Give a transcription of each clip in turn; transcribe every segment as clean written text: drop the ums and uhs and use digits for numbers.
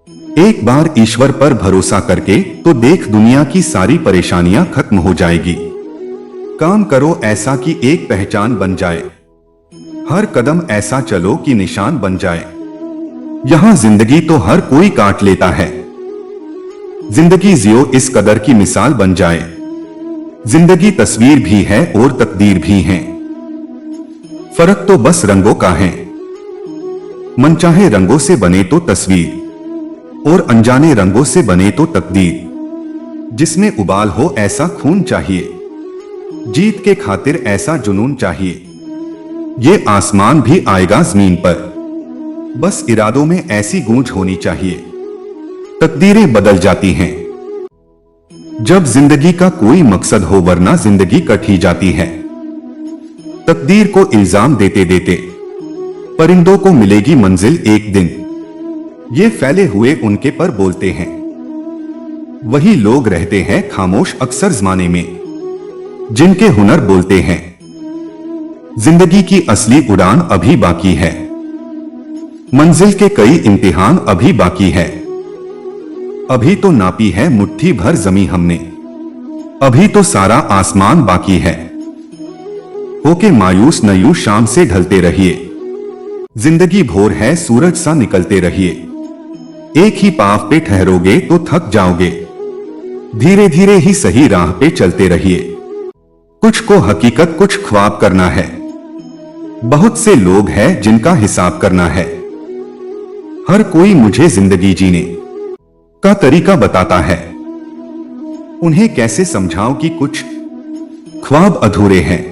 एक बार ईश्वर पर भरोसा करके तो देख, दुनिया की सारी परेशानियां खत्म हो जाएगी। काम करो ऐसा कि एक पहचान बन जाए, हर कदम ऐसा चलो कि निशान बन जाए। यहां जिंदगी तो हर कोई काट लेता है, जिंदगी जियो इस कदर की मिसाल बन जाए। जिंदगी तस्वीर भी है और तकदीर भी है, फर्क तो बस रंगों का है। मनचाहे रंगों से बने तो तस्वीर, और अनजाने रंगों से बने तो तकदीर। जिसमें उबाल हो ऐसा खून चाहिए, जीत के खातिर ऐसा जुनून चाहिए। ये आसमान भी आएगा जमीन पर, बस इरादों में ऐसी गूंज होनी चाहिए। तकदीरें बदल जाती हैं जब जिंदगी का कोई मकसद हो, वरना जिंदगी कट ही जाती है। तकदीर को इल्जाम देते देते परिंदों को मिलेगी मंजिल एक दिन, ये फैले हुए उनके पर बोलते हैं। वही लोग रहते हैं खामोश अक्सर जमाने में, जिनके हुनर बोलते हैं। जिंदगी की असली उड़ान अभी बाकी है, मंजिल के कई इम्तिहान अभी बाकी है। अभी तो नापी है मुट्ठी भर जमी हमने, अभी तो सारा आसमान बाकी है। होके मायूस न यूं शाम से ढलते रहिए, जिंदगी भोर है सूरज सा निकलते रहिए। एक ही पाव पे ठहरोगे तो थक जाओगे, धीरे धीरे ही सही राह पे चलते रहिए। कुछ को हकीकत कुछ ख्वाब करना है, बहुत से लोग हैं जिनका हिसाब करना है। हर कोई मुझे जिंदगी जीने का तरीका बताता है, उन्हें कैसे समझाऊं कि कुछ ख्वाब अधूरे हैं।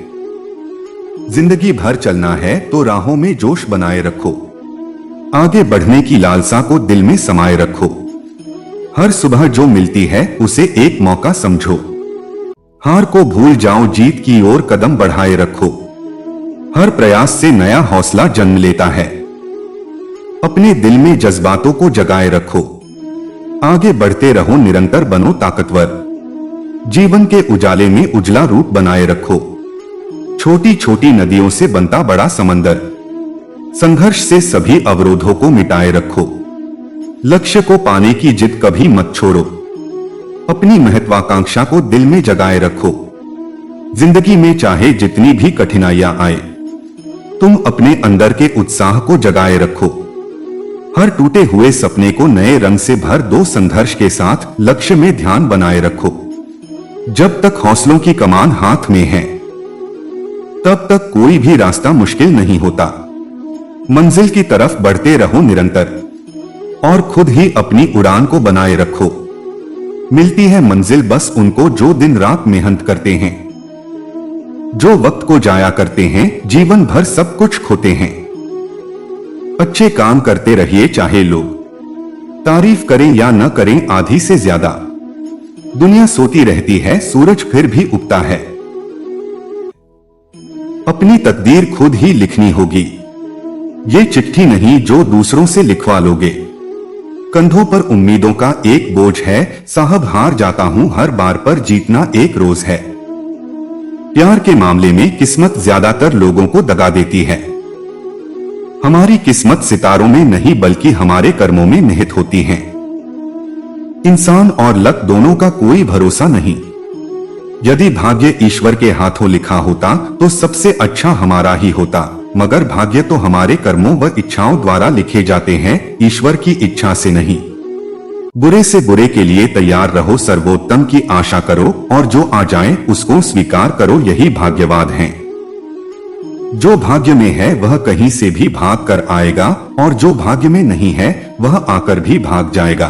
जिंदगी भर चलना है तो राहों में जोश बनाए रखो, आगे बढ़ने की लालसा को दिल में समाये रखो। हर सुबह जो मिलती है उसे एक मौका समझो, हार को भूल जाओ जीत की ओर कदम बढ़ाए रखो। हर प्रयास से नया हौसला जन्म लेता है, अपने दिल में जज्बातों को जगाए रखो। आगे बढ़ते रहो निरंतर बनो ताकतवर, जीवन के उजाले में उजला रूप बनाए रखो। छोटी छोटी नदियों से बनता बड़ा समंदर, संघर्ष से सभी अवरोधों को मिटाए रखो। लक्ष्य को पाने की जिद कभी मत छोड़ो, अपनी महत्वाकांक्षा को दिल में जगाए रखो। जिंदगी में चाहे जितनी भी कठिनाइयां आए, तुम अपने अंदर के उत्साह को जगाए रखो। हर टूटे हुए सपने को नए रंग से भर दो, संघर्ष के साथ लक्ष्य में ध्यान बनाए रखो। जब तक हौसलों की कमान हाथ में है, तब तक कोई भी रास्ता मुश्किल नहीं होता। मंजिल की तरफ बढ़ते रहो निरंतर, और खुद ही अपनी उड़ान को बनाए रखो। मिलती है मंजिल बस उनको जो दिन रात मेहनत करते हैं, जो वक्त को जाया करते हैं, जीवन भर सब कुछ खोते हैं। अच्छे काम करते रहिए चाहे लोग तारीफ करें या न करें आधी से ज्यादा। दुनिया सोती रहती है, सूरज फिर भी उगता है। अपनी तकदीर खुद ही लिखनी होगी, ये चिट्ठी नहीं जो दूसरों से लिखवा लोगे। कंधों पर उम्मीदों का एक बोझ है, साहब हार जाता हूं हर बार पर जीतना एक रोज है। प्यार के मामले में किस्मत ज्यादातर लोगों को दगा देती है। हमारी किस्मत सितारों में नहीं बल्कि हमारे कर्मों में निहित होती है। इंसान और लक दोनों का कोई भरोसा नहीं। यदि भाग्य ईश्वर के हाथों लिखा होता तो सबसे अच्छा हमारा ही होता, मगर भाग्य तो हमारे कर्मों व इच्छाओं द्वारा लिखे जाते हैं, ईश्वर की इच्छा से नहीं। बुरे से बुरे के लिए तैयार रहो, सर्वोत्तम की आशा करो, और जो आ जाए उसको स्वीकार करो, यही भाग्यवाद है। जो भाग्य में है वह कहीं से भी भाग कर आएगा, और जो भाग्य में नहीं है वह आकर भी भाग जाएगा।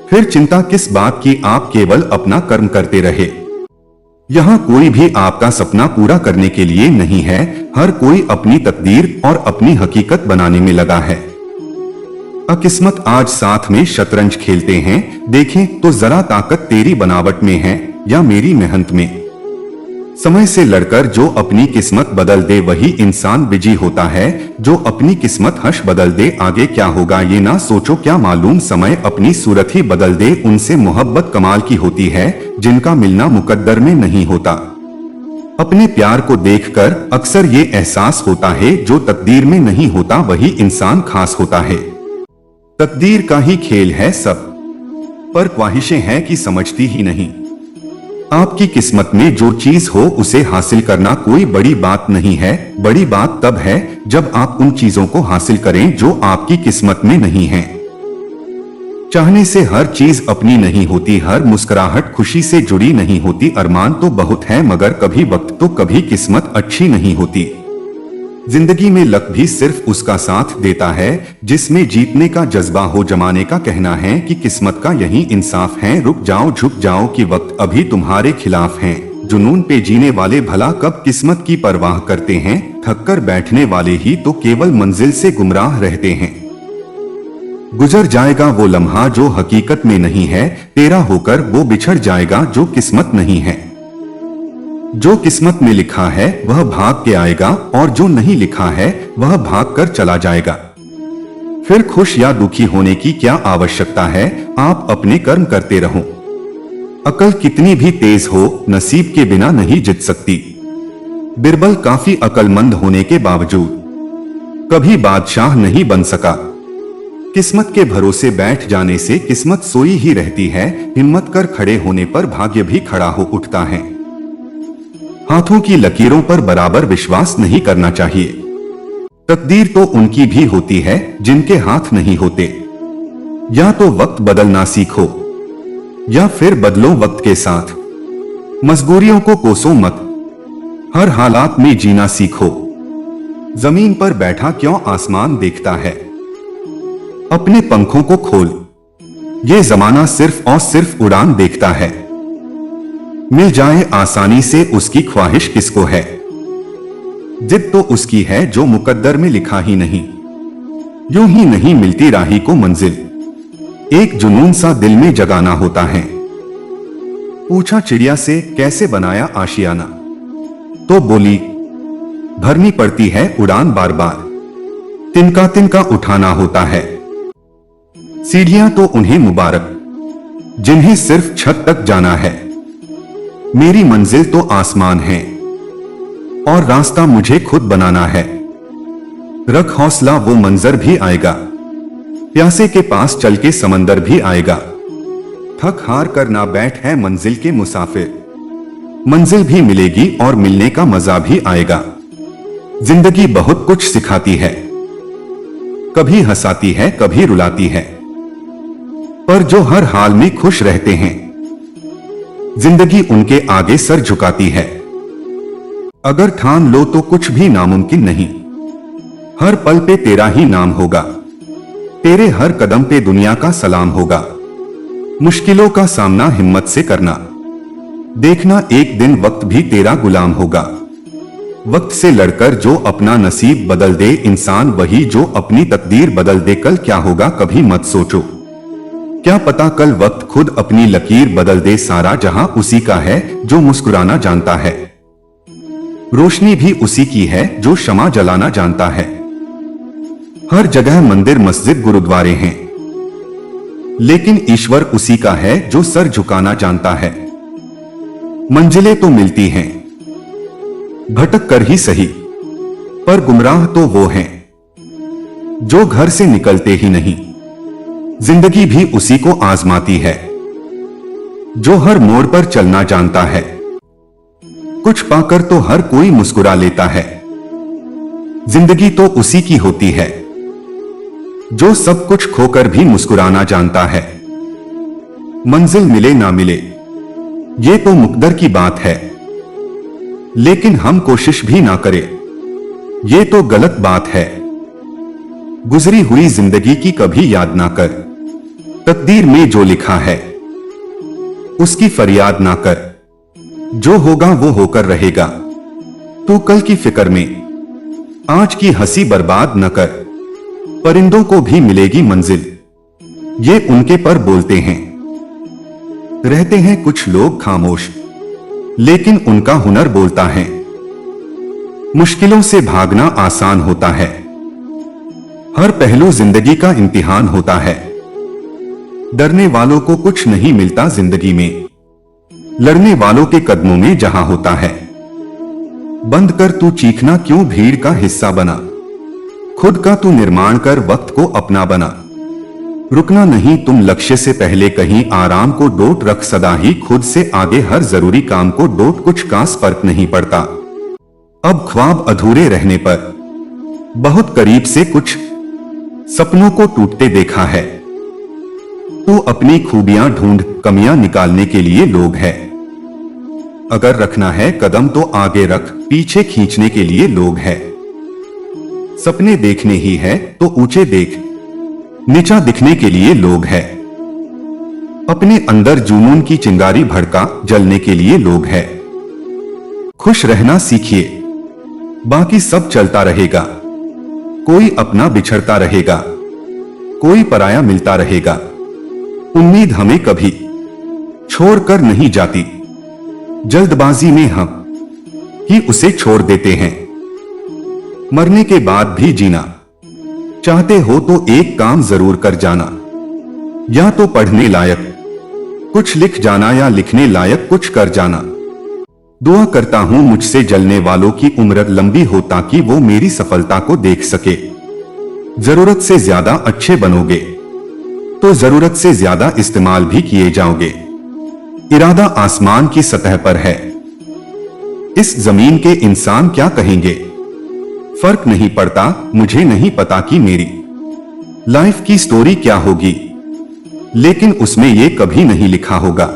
फिर चिंता किस बात की, आप केवल अपना कर्म करते रहे। यहाँ कोई भी आपका सपना पूरा करने के लिए नहीं है, हर कोई अपनी तकदीर और अपनी हकीकत बनाने में लगा है। अकिस्मत आज साथ में शतरंज खेलते हैं, देखें तो जरा ताकत तेरी बनावट में है या मेरी मेहनत में। समय से लड़कर जो अपनी किस्मत बदल दे वही इंसान विजयी होता है, जो अपनी किस्मत हश बदल दे आगे क्या होगा ये ना सोचो, क्या मालूम समय अपनी सूरत ही बदल दे। उनसे मोहब्बत कमाल की होती है जिनका मिलना मुकद्दर में नहीं होता। अपने प्यार को देखकर अक्सर ये एहसास होता है जो तकदीर में नहीं होता वही इंसान खास होता है। तकदीर का ही खेल है सब, पर ख्वाहिशें हैं कि समझती ही नहीं। आपकी किस्मत में जो चीज हो उसे हासिल करना कोई बड़ी बात नहीं है। बड़ी बात तब है जब आप उन चीजों को हासिल करें जो आपकी किस्मत में नहीं है। चाहने से हर चीज अपनी नहीं होती, हर मुस्कुराहट खुशी से जुड़ी नहीं होती। अरमान तो बहुत है मगर कभी वक्त तो कभी किस्मत अच्छी नहीं होती। जिंदगी में लक भी सिर्फ उसका साथ देता है जिसमें जीतने का जज्बा हो। जमाने का कहना है कि किस्मत का यही इंसाफ है, रुक जाओ झुक जाओ कि वक्त अभी तुम्हारे खिलाफ है। जुनून पे जीने वाले भला कब किस्मत की परवाह करते हैं, थक कर बैठने वाले ही तो केवल मंजिल से गुमराह रहते हैं। गुजर जाएगा वो लम्हा जो हकीकत में नहीं है, तेरा होकर वो बिछड़ जाएगा जो किस्मत नहीं है। जो किस्मत में लिखा है वह भाग के आएगा और जो नहीं लिखा है वह भाग कर चला जाएगा। फिर खुश या दुखी होने की क्या आवश्यकता है, आप अपने कर्म करते रहो। अकल कितनी भी तेज हो नसीब के बिना नहीं जीत सकती। बिरबल काफी अकलमंद होने के बावजूद कभी बादशाह नहीं बन सका। किस्मत के भरोसे बैठ जाने से किस्मत सोई ही रहती है, हिम्मत कर खड़े होने पर भाग्य भी खड़ा हो उठता है। हाथों की लकीरों पर बराबर विश्वास नहीं करना चाहिए। तकदीर तो उनकी भी होती है जिनके हाथ नहीं होते। या तो वक्त बदलना सीखो या फिर बदलो वक्त के साथ। मजबूरियों को कोसो मत, हर हालात में जीना सीखो। जमीन पर बैठा क्यों आसमान देखता है, अपने पंखों को खोल। ये जमाना सिर्फ और सिर्फ उड़ान देखता है। मिल जाए आसानी से उसकी ख्वाहिश किसको है। जिद तो उसकी है जो मुकद्दर में लिखा ही नहीं। यूं ही नहीं मिलती राही को मंजिल, एक जुनून सा दिल में जगाना होता है। पूछा चिड़िया से कैसे बनाया आशियाना, तो बोली भरनी पड़ती है उड़ान बार बार, तिनका तिनका उठाना होता है। सीढ़ियां तो उन्हें मुबारक जिन्हें सिर्फ छत तक जाना है। मेरी मंजिल तो आसमान है और रास्ता मुझे खुद बनाना है। रख हौसला वो मंजर भी आएगा, प्यासे के पास चल के समंदर भी आएगा। थक हार कर ना बैठ है मंजिल के मुसाफिर, मंजिल भी मिलेगी और मिलने का मजा भी आएगा। जिंदगी बहुत कुछ सिखाती है, कभी हंसाती है कभी रुलाती है, पर जो हर हाल में खुश रहते हैं जिंदगी उनके आगे सर झुकाती है। अगर ठान लो तो कुछ भी नामुमकिन नहीं, हर पल पे तेरा ही नाम होगा। तेरे हर कदम पे दुनिया का सलाम होगा। मुश्किलों का सामना हिम्मत से करना, देखना एक दिन वक्त भी तेरा गुलाम होगा। वक्त से लड़कर जो अपना नसीब बदल दे इंसान वही जो अपनी तकदीर बदल दे। कल क्या होगा कभी मत सोचो, क्या पता कल वक्त खुद अपनी लकीर बदल दे। सारा जहां उसी का है जो मुस्कुराना जानता है, रोशनी भी उसी की है जो शमा जलाना जानता है। हर जगह मंदिर मस्जिद गुरुद्वारे हैं, लेकिन ईश्वर उसी का है जो सर झुकाना जानता है। मंजिलें तो मिलती हैं भटक कर ही सही, पर गुमराह तो वो हैं जो घर से निकलते ही नहीं। जिंदगी भी उसी को आजमाती है जो हर मोड़ पर चलना जानता है। कुछ पाकर तो हर कोई मुस्कुरा लेता है, जिंदगी तो उसी की होती है जो सब कुछ खोकर भी मुस्कुराना जानता है। मंजिल मिले ना मिले ये तो मुकद्दर की बात है, लेकिन हम कोशिश भी ना करें ये तो गलत बात है। गुजरी हुई जिंदगी की कभी याद ना कर, तकदीर में जो लिखा है उसकी फरियाद ना कर। जो होगा वो होकर रहेगा, तू कल की फिक्र में आज की हंसी बर्बाद न कर। परिंदों को भी मिलेगी मंजिल, ये उनके पर बोलते हैं। रहते हैं कुछ लोग खामोश, लेकिन उनका हुनर बोलता है। मुश्किलों से भागना आसान होता है, हर पहलू जिंदगी का इम्तिहान होता है। डरने वालों को कुछ नहीं मिलता जिंदगी में, लड़ने वालों के कदमों में जहां होता है। बंद कर तू चीखना क्यों भीड़ का हिस्सा बना, खुद का तू निर्माण कर वक्त को अपना बना। रुकना नहीं, तुम लक्ष्य से पहले कहीं आराम को डोट रख, सदा ही खुद से आगे हर जरूरी काम को डोट, कुछ खास फर्क नहीं पड़ता। अब ख्वाब अधूरे रहने पर बहुत करीब से कुछ सपनों को टूटते देखा है। तो अपनी खूबियां ढूंढ, कमियां निकालने के लिए लोग हैं। अगर रखना है कदम तो आगे रख, पीछे खींचने के लिए लोग हैं। सपने देखने ही है तो ऊंचे देख, नीचा दिखने के लिए लोग हैं। अपने अंदर जुनून की चिंगारी भड़का, जलने के लिए लोग हैं। खुश रहना सीखिए, बाकी सब चलता रहेगा। कोई अपना बिछड़ता रहेगा, कोई पराया मिलता रहेगा। उम्मीद हमें कभी छोड़कर नहीं जाती, जल्दबाजी में हम ही उसे छोड़ देते हैं। मरने के बाद भी जीना चाहते हो तो एक काम जरूर कर जाना, या तो पढ़ने लायक कुछ लिख जाना या लिखने लायक कुछ कर जाना। दुआ करता हूं मुझसे जलने वालों की उम्र लंबी हो ताकि वो मेरी सफलता को देख सके। जरूरत से ज्यादा अच्छे बनोगे तो जरूरत से ज्यादा इस्तेमाल भी किए जाओगे। इरादा आसमान की सतह पर है, इस जमीन के इंसान क्या कहेंगे फर्क नहीं पड़ता। मुझे नहीं पता कि मेरी लाइफ की स्टोरी क्या होगी, लेकिन उसमें यह कभी नहीं लिखा होगा।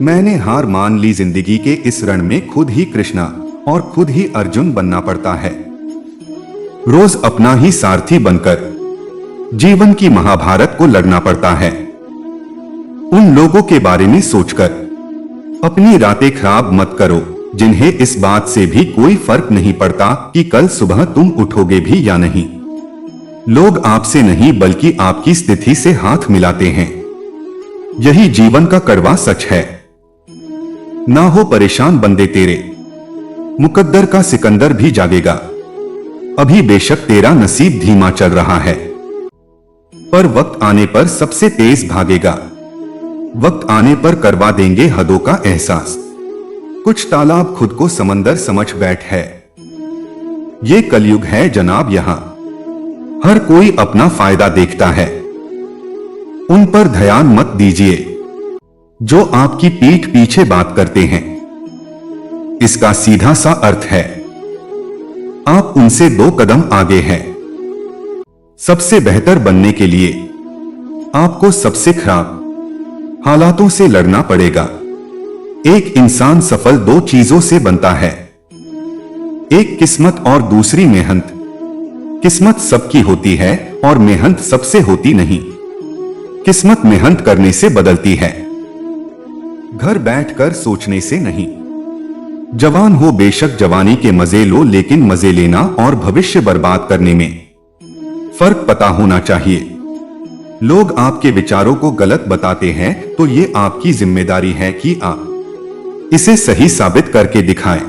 मैंने हार मान ली, जिंदगी के इस रण में खुद ही कृष्णा और खुद ही अर्जुन बनना पड़ता है। रोज अपना ही सारथी बनकर जीवन की महाभारत को लड़ना पड़ता है। उन लोगों के बारे में सोचकर अपनी रातें खराब मत करो जिन्हें इस बात से भी कोई फर्क नहीं पड़ता कि कल सुबह तुम उठोगे भी या नहीं। लोग आपसे नहीं बल्कि आपकी स्थिति से हाथ मिलाते हैं। यही जीवन का कड़वा सच है। ना हो परेशान बंदे तेरे, मुकद्दर का सिकंदर भी जागेगा। अभी बेशक तेरा नसीब धीमा चल रहा है, पर वक्त आने पर सबसे तेज भागेगा। वक्त आने पर करवा देंगे हदों का एहसास। कुछ तालाब खुद को समंदर समझ बैठ है। ये कलयुग है जनाब, यहां हर कोई अपना फायदा देखता है। उन पर ध्यान मत दीजिए जो आपकी पीठ पीछे बात करते हैं। इसका सीधा सा अर्थ है आप उनसे 2 कदम आगे हैं। सबसे बेहतर बनने के लिए आपको सबसे खराब हालातों से लड़ना पड़ेगा। एक इंसान सफल 2 चीजों से बनता है, एक किस्मत और दूसरी मेहनत। किस्मत सबकी होती है और मेहनत सबसे होती नहीं। किस्मत मेहनत करने से बदलती है, घर बैठकर सोचने से नहीं। जवान हो बेशक जवानी के मजे लो, लेकिन मजे लेना और भविष्य बर्बाद करने में फर्क पता होना चाहिए। लोग आपके विचारों को गलत बताते हैं तो ये आपकी जिम्मेदारी है कि आप इसे सही साबित करके दिखाएं।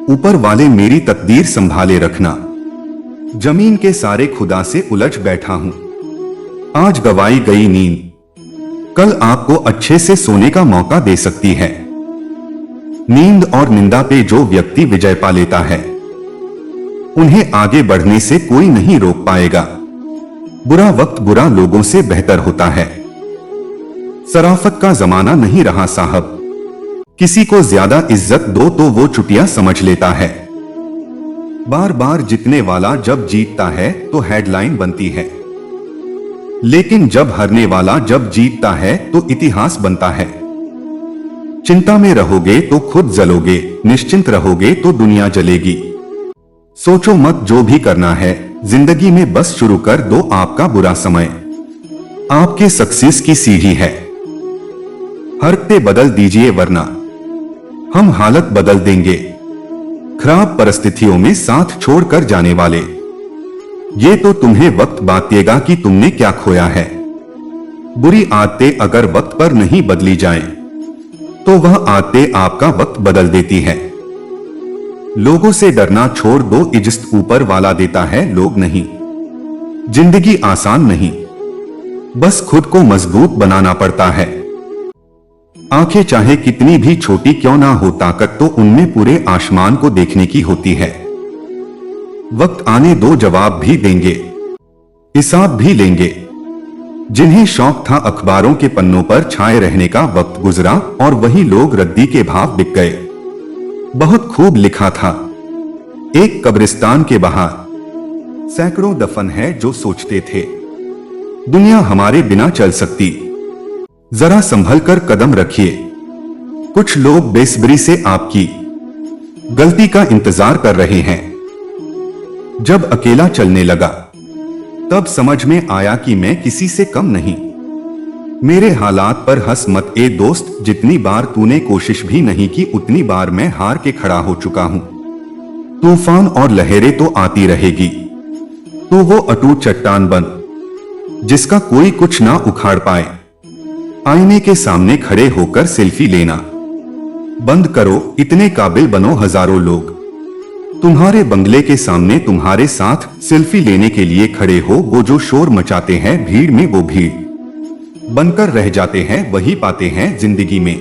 ऊपर वाले मेरी तकदीर संभाले रखना। जमीन के सारे खुदा से उलझ बैठा हूं। आज गवाई गई नींद कल आपको अच्छे से सोने का मौका दे सकती है। नींद और निंदा पे जो व्यक्ति विजय पा लेता है उन्हें आगे बढ़ने से कोई नहीं रोक पाएगा। बुरा वक्त बुरा लोगों से बेहतर होता है। सराफत का जमाना नहीं रहा साहब। किसी को ज्यादा इज्जत दो तो वो चुटिया समझ लेता है। बार बार जीतने वाला जब जीतता है तो हेडलाइन बनती है, लेकिन जब हारने वाला जब जीतता है तो इतिहास बनता है। चिंता में रहोगे तो खुद जलोगे, निश्चिंत रहोगे तो दुनिया जलेगी। सोचो मत, जो भी करना है जिंदगी में बस शुरू कर दो। आपका बुरा समय आपके सक्सेस की सीढ़ी है। हरकतें बदल दीजिए वरना हम हालत बदल देंगे। खराब परिस्थितियों में साथ छोड़कर जाने वाले ये तो तुम्हें वक्त बताएगा कि तुमने क्या खोया है। बुरी आदतें अगर वक्त पर नहीं बदली जाएं, तो वह आदतें आपका वक्त बदल देती है। लोगों से डरना छोड़ दो, इज्जत ऊपर वाला देता है, लोग नहीं। जिंदगी आसान नहीं, बस खुद को मजबूत बनाना पड़ता है। आंखें चाहे कितनी भी छोटी क्यों ना हो, ताकत तो उनमें पूरे आसमान को देखने की होती है। वक्त आने दो, जवाब भी देंगे, हिसाब भी लेंगे। जिन्हें शौक था अखबारों के पन्नों पर छाए रहने का, वक्त गुजरा और वही लोग रद्दी के भाव बिक गए। बहुत खूब लिखा था। एक कब्रिस्तान के बाहर सैकड़ों दफन है जो सोचते थे दुनिया हमारे बिना चल सकती। जरा संभल कर कदम रखिए। कुछ लोग बेसब्री से आपकी गलती का इंतजार कर रहे हैं। जब अकेला चलने लगा तब समझ में आया कि मैं किसी से कम नहीं। मेरे हालात पर हंस मत ए दोस्त, जितनी बार तूने कोशिश भी नहीं की उतनी बार मैं हार के खड़ा हो चुका हूं। तूफान और लहरें तो आती रहेगी, तो वो अटूट चट्टान बन जिसका कोई कुछ ना उखाड़ पाए। आईने के सामने खड़े होकर सेल्फी लेना बंद करो, इतने काबिल बनो हजारों लोग तुम्हारे बंगले के सामने तुम्हारे साथ सेल्फी लेने के लिए खड़े हो। वो जो शोर मचाते हैं भीड़ में, वो भीड़ बनकर रह जाते हैं, वही पाते हैं जिंदगी में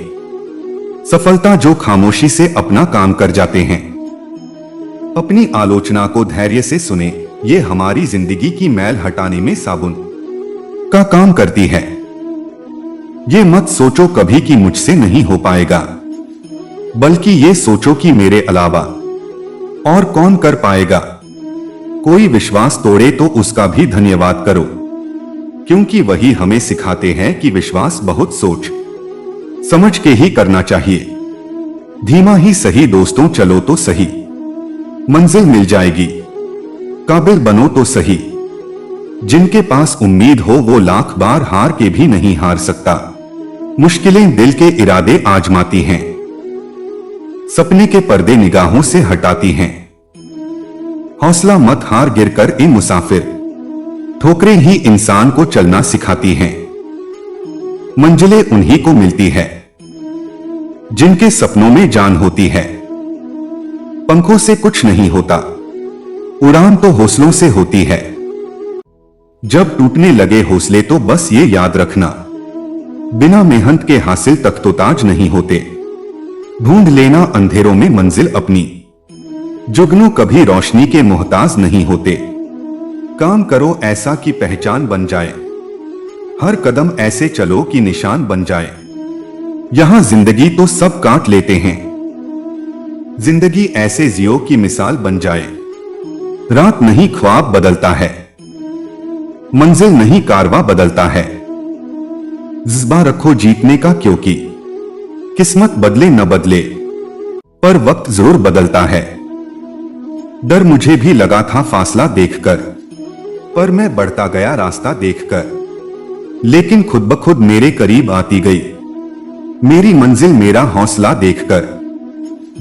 सफलता जो खामोशी से अपना काम कर जाते हैं। अपनी आलोचना को धैर्य से सुने, ये हमारी जिंदगी की मैल हटाने में साबुन का काम करती है। ये मत सोचो कभी कि मुझसे नहीं हो पाएगा, बल्कि ये सोचो कि मेरे अलावा और कौन कर पाएगा। कोई विश्वास तोड़े तो उसका भी धन्यवाद करो, क्योंकि वही हमें सिखाते हैं कि विश्वास बहुत सोच समझ के ही करना चाहिए। धीमा ही सही दोस्तों, चलो तो सही, मंजिल मिल जाएगी। काबिल बनो तो सही, जिनके पास उम्मीद हो वो लाख बार हार के भी नहीं हार सकता। मुश्किलें दिल के इरादे आजमाती हैं, सपने के पर्दे निगाहों से हटाती हैं। हौसला मत हार, गिरकर ए मुसाफिर, ठोकरें ही इंसान को चलना सिखाती हैं। मंजिलें उन्हीं को मिलती है जिनके सपनों में जान होती है। पंखों से कुछ नहीं होता, उड़ान तो हौसलों से होती है। जब टूटने लगे हौसले तो बस ये याद रखना, बिना मेहनत के हासिल तख्तोताज नहीं होते। ढूंढ लेना अंधेरों में मंजिल अपनी, जुगनू कभी रोशनी के मोहताज नहीं होते। काम करो ऐसा कि पहचान बन जाए, हर कदम ऐसे चलो कि निशान बन जाए। यहां जिंदगी तो सब काट लेते हैं, जिंदगी ऐसे जियो की मिसाल बन जाए। रात नहीं ख्वाब बदलता है, मंजिल नहीं कारवां बदलता है। जज्बा रखो जीतने का, क्योंकि किस्मत बदले न बदले पर वक्त जरूर बदलता है। डर मुझे भी लगा था फासला देखकर, पर मैं बढ़ता गया रास्ता देखकर। लेकिन खुद ब खुद मेरे करीब आती गई मेरी मंजिल, मेरा हौसला देखकर।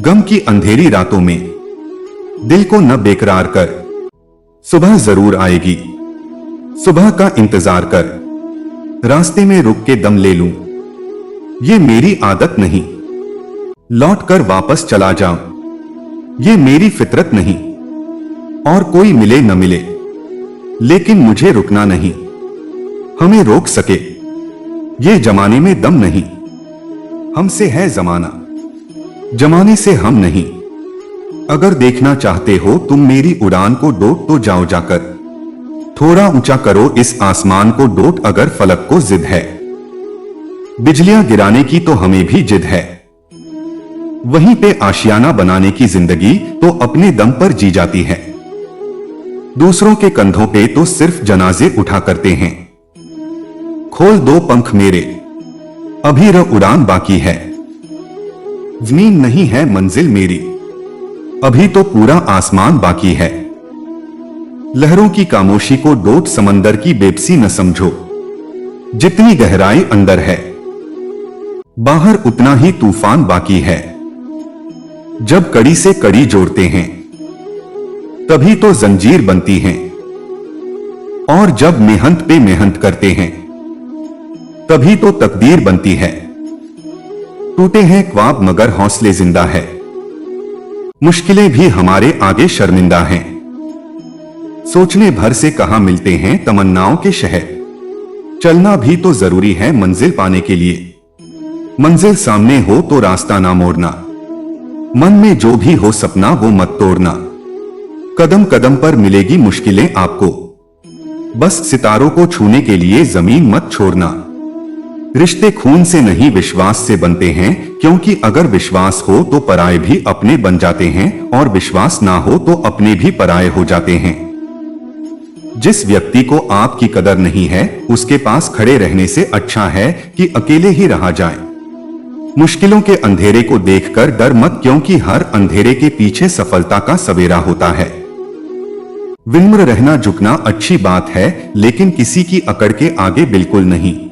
गम की अंधेरी रातों में दिल को न बेकरार कर, सुबह जरूर आएगी, सुबह का इंतजार कर। रास्ते में रुक के दम ले लूं, ये मेरी आदत नहीं। लौट कर वापस चला जाऊं, ये मेरी फितरत नहीं। और कोई मिले न मिले, लेकिन मुझे रुकना नहीं। हमें रोक सके ये जमाने में दम नहीं। हमसे है जमाना, जमाने से हम नहीं। अगर देखना चाहते हो तुम मेरी उड़ान को, डोट तो जाओ जाकर। थोड़ा ऊंचा करो इस आसमान को, डोट अगर फलक को जिद है। बिजलियां गिराने की तो हमें भी जिद है, वहीं पे आशियाना बनाने की जिंदगी तो अपने दम पर जी जाती है। दूसरों के कंधों पे तो सिर्फ जनाजे उठा करते हैं। खोल दो पंख मेरे, अभी उड़ान बाकी है। जमीन नहीं है मंजिल मेरी, अभी तो पूरा आसमान बाकी है। लहरों की खामोशी को डोट, समंदर की बेबसी न समझो। जितनी गहराई अंदर है, बाहर उतना ही तूफान बाकी है। जब कड़ी से कड़ी जोड़ते हैं, तभी तो जंजीर बनती हैं। और जब मेहनत पे मेहनत करते हैं, तभी तो तकदीर बनती है। टूटे हैं ख्वाब मगर हौसले जिंदा है, मुश्किलें भी हमारे आगे शर्मिंदा हैं। सोचने भर से कहां मिलते हैं तमन्नाओं के शहर। चलना भी तो जरूरी है मंजिल पाने के लिए। मंजिल सामने हो तो रास्ता ना मोड़ना, मन में जो भी हो सपना वो मत तोड़ना। कदम कदम पर मिलेगी मुश्किलें आपको, बस सितारों को छूने के लिए जमीन मत छोड़ना। रिश्ते खून से नहीं विश्वास से बनते हैं, क्योंकि अगर विश्वास हो तो पराये भी अपने बन जाते हैं और विश्वास ना हो तो अपने भी पराये हो जाते हैं। जिस व्यक्ति को आपकी कदर नहीं है उसके पास खड़े रहने से अच्छा है कि अकेले ही रहा जाए। मुश्किलों के अंधेरे को देखकर डर मत, क्योंकि हर अंधेरे के पीछे सफलता का सवेरा होता है। विनम्र रहना, झुकना अच्छी बात है, लेकिन किसी की अकड़ के आगे बिल्कुल नहीं।